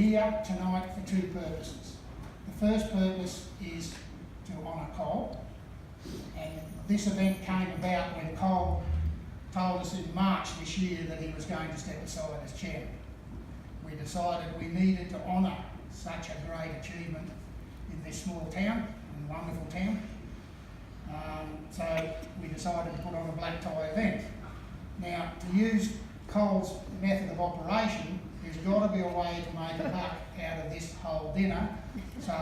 here tonight for two purposes. The first purpose is to honour Cole, and this event came about when Cole told us in March this year that he was going to step aside as chairman. We decided we needed to honour such a great achievement in this small town, and wonderful town. So we decided to put on a black tie event. Now, to use Cole's method of operation, there's got to be a way to make a buck out of this whole dinner. So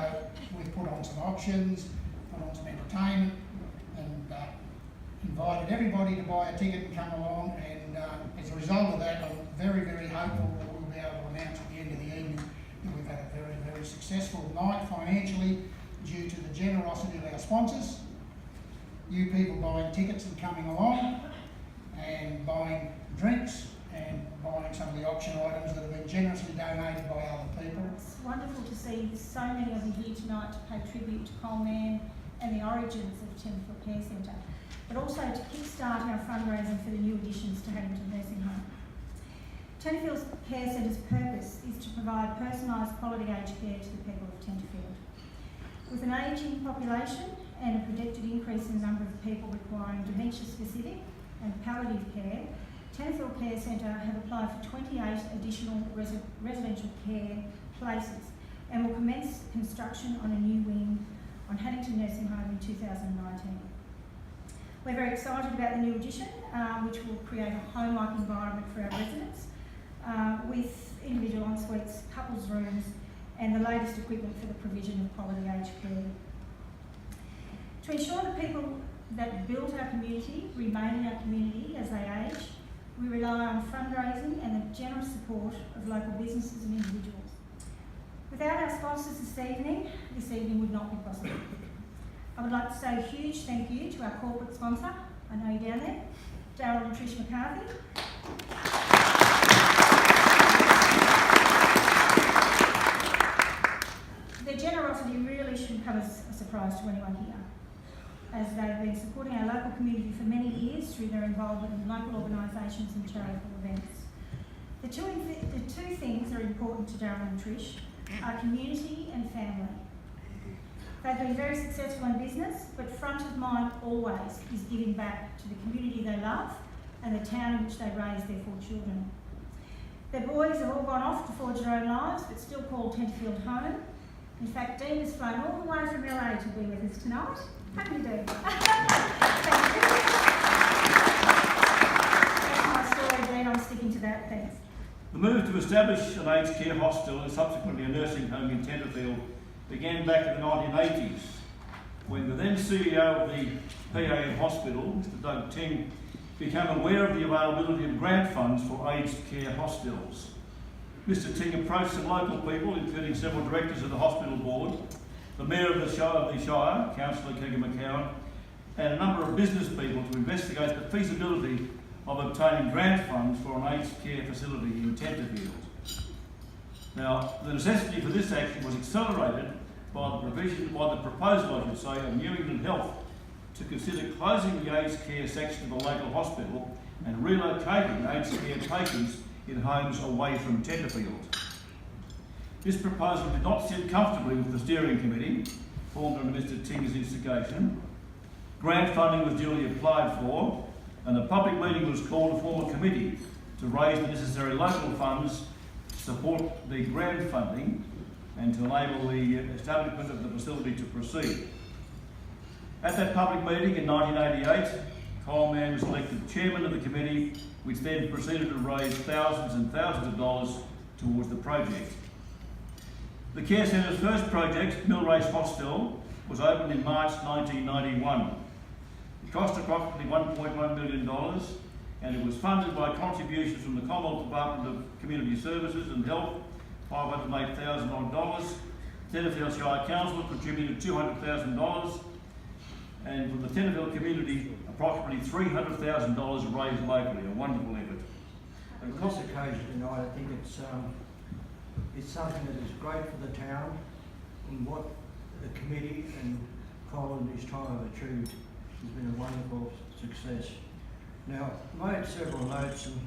we've put on some auctions, put on some entertainment, and invited everybody to buy a ticket and come along. And as a result of that, I'm very, very hopeful that we'll be able to announce at the end of the evening that we've had a very, very successful night financially due to the generosity of our sponsors, you people buying tickets and coming along, and buying drinks, and buying some of the auction items that have been generously donated by other people. It's wonderful to see so many of you here tonight to pay tribute to Coleman and the origins of Tenterfield Care Centre, but also to kickstart our fundraising for the new additions to Haddington Nursing Home. Tenterfield Care Centre's purpose is to provide personalised quality aged care to the people of Tenterfield. With an ageing population and a predicted increase in the number of people requiring dementia-specific and palliative care, Tenterfield Care Centre have applied for 28 additional residential care places and will commence construction on a new wing on Haddington Nursing Home in 2019. We're very excited about the new addition, which will create a home-like environment for our residents, with individual en-suites, couples rooms, and the latest equipment for the provision of quality aged care. To ensure the people that built our community remain in our community as they age, we rely on fundraising and the generous support of local businesses and individuals. Without our sponsors this evening would not be possible. I would like to say a huge thank you to our corporate sponsor, I know you're down there, Darryl and Trish McCarthy. Their generosity really shouldn't come as a surprise to anyone here, as they've been supporting our local community for many years through their involvement in local organisations and charitable events. The two things that are important to Darryl and Trish are community and family. They've been very successful in business, but front of mind always is giving back to the community they love and the town in which they raise their 4 children. Their boys have all gone off to forge their own lives, but still call Tenterfield home. In fact, Dean has flown all the way from LA to be with us tonight. How can you do? Thank you. That's my story, Dean. I'm sticking to that. Thanks. The move to establish an aged care hostel and subsequently a nursing home in Tenterfield began back in the 1980s, when the then CEO of the PAM Hospital, Mr. Doug Ting, became aware of the availability of grant funds for aged care hostels. Mr. Ting approached some local people, including several directors of the hospital board, the Mayor of the Shire, Councillor Keegan McCowan, and a number of business people to investigate the feasibility of obtaining grant funds for an aged care facility in Tenterfield. Now, the necessity for this action was accelerated by the proposal, I should say, of New England Health to consider closing the aged care section of the local hospital and relocating aged care patients in homes away from Tenterfield. This proposal did not sit comfortably with the steering committee, formed under Mr. Ting's instigation. Grant funding was duly applied for, and a public meeting was called to form a committee to raise the necessary local funds to support the grant funding and to enable the establishment of the facility to proceed. At that public meeting in 1988, Coleman was elected chairman of the committee, which then proceeded to raise thousands and thousands of dollars towards the project. The Care Centre's first project, Millrace Hostel, was opened in March 1991. It cost approximately $1.1 million, and it was funded by contributions from the Commonwealth Department of Community Services and Health, $508,000 odd. Tenterfield Shire Council contributed $200,000, and from the Tenterfield community, approximately $300,000 raised locally. A wonderful effort. On this occasion tonight, I think it's something that is great for the town, and what the committee and Colin and his time have achieved has been a wonderful success. Now, I made several notes, and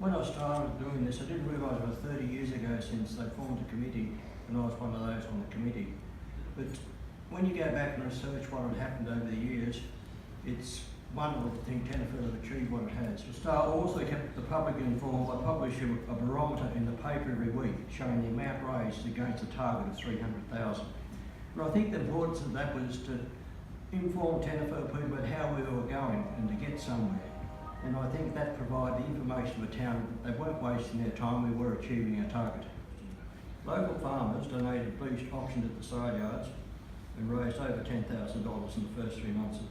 when I started doing this, I didn't realise it was 30 years ago since they formed a committee, and I was one of those on the committee. But when you go back and research what had happened over the years, it's wonderful to think Tenterfield have achieved what it has. The Star also kept the public informed by publishing a barometer in the paper every week, showing the amount raised against a target of 300,000. And I think the importance of that was to inform Tenterfield people about how we were going and to get somewhere. And I think that provided the information to the town that they weren't wasting their time, we were achieving our target. Local farmers donated bleached auctioned at the side yards and raised over $10,000 in the first 3 months of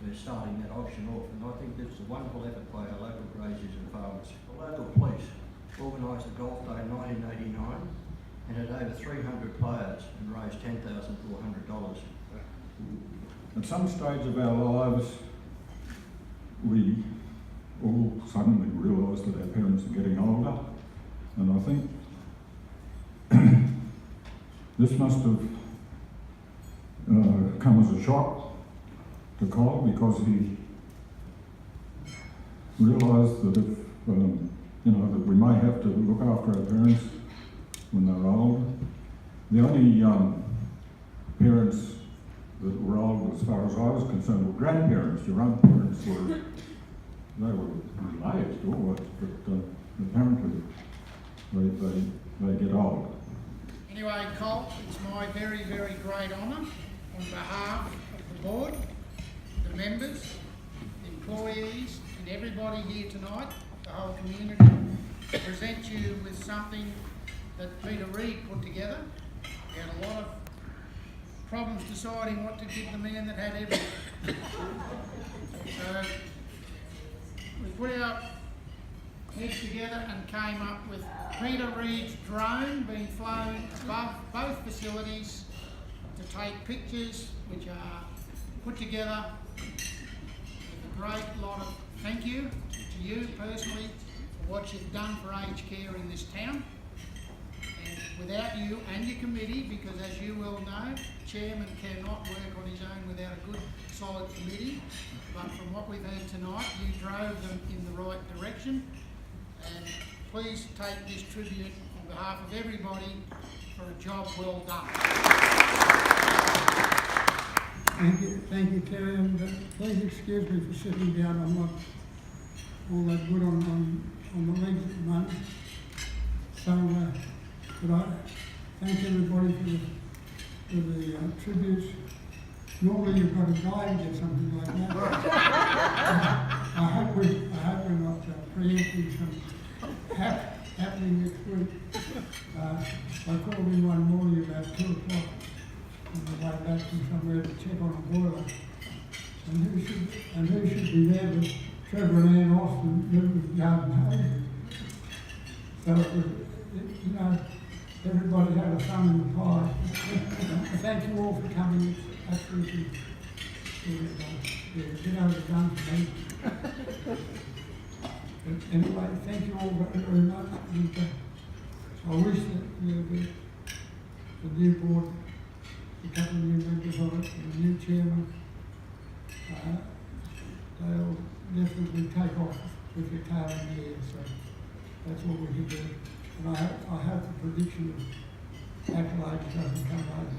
their starting that auction off. And I think this is a wonderful effort by our local graziers and farmers. The local police organised a golf day in 1989 and had over 300 players and raised $10,400. At some stage of our lives, we all suddenly realise that our parents are getting older, and I think this must have come as a shock to Cole, because he realised that if that we may have to look after our parents when they're old. The only parents that were old, as far as I was concerned, were grandparents. Your own parents were middle-aged always, but apparently they get old. Anyway, Colt, it's my very, very great honour on behalf of the board, the members, the employees and everybody here tonight, the whole community, to present you with something that Peter Reid put together. We had a lot of problems deciding what to give the man that had everything. So we put our heads together and came up with Peter Reid's drone being flown above both facilities to take pictures which are put together with a great lot of thank you to you personally for what you've done for aged care in this town. And without you and your committee, because as you well know, Chairman cannot work on his own without a good solid committee, but from what we've had tonight, you drove them in the right direction. And please take this tribute on behalf of everybody for a job well done. Thank you, Terry, and please excuse me for sitting down. I'm not all that good on the legs at the moment. So, but I thank everybody for the tributes. Normally you've got a guide or something like that. I hope we're not preempting some happening next week. I called in one morning about 2 o'clock on the way back from somewhere to check on a boiler. And who should be there but Trevor and Ann Austin, living with Garden Hoses. So it was, everybody had a thumb in the pie. Thank you all for coming. It's absolutely overdone for me. But anyway, thank you all very much. And, I wish that the new board, a couple of new members of it, and the new chairman, they'll definitely take off with the tail in the air. So that's what we can do. And I hope the prediction of accolades doesn't come over.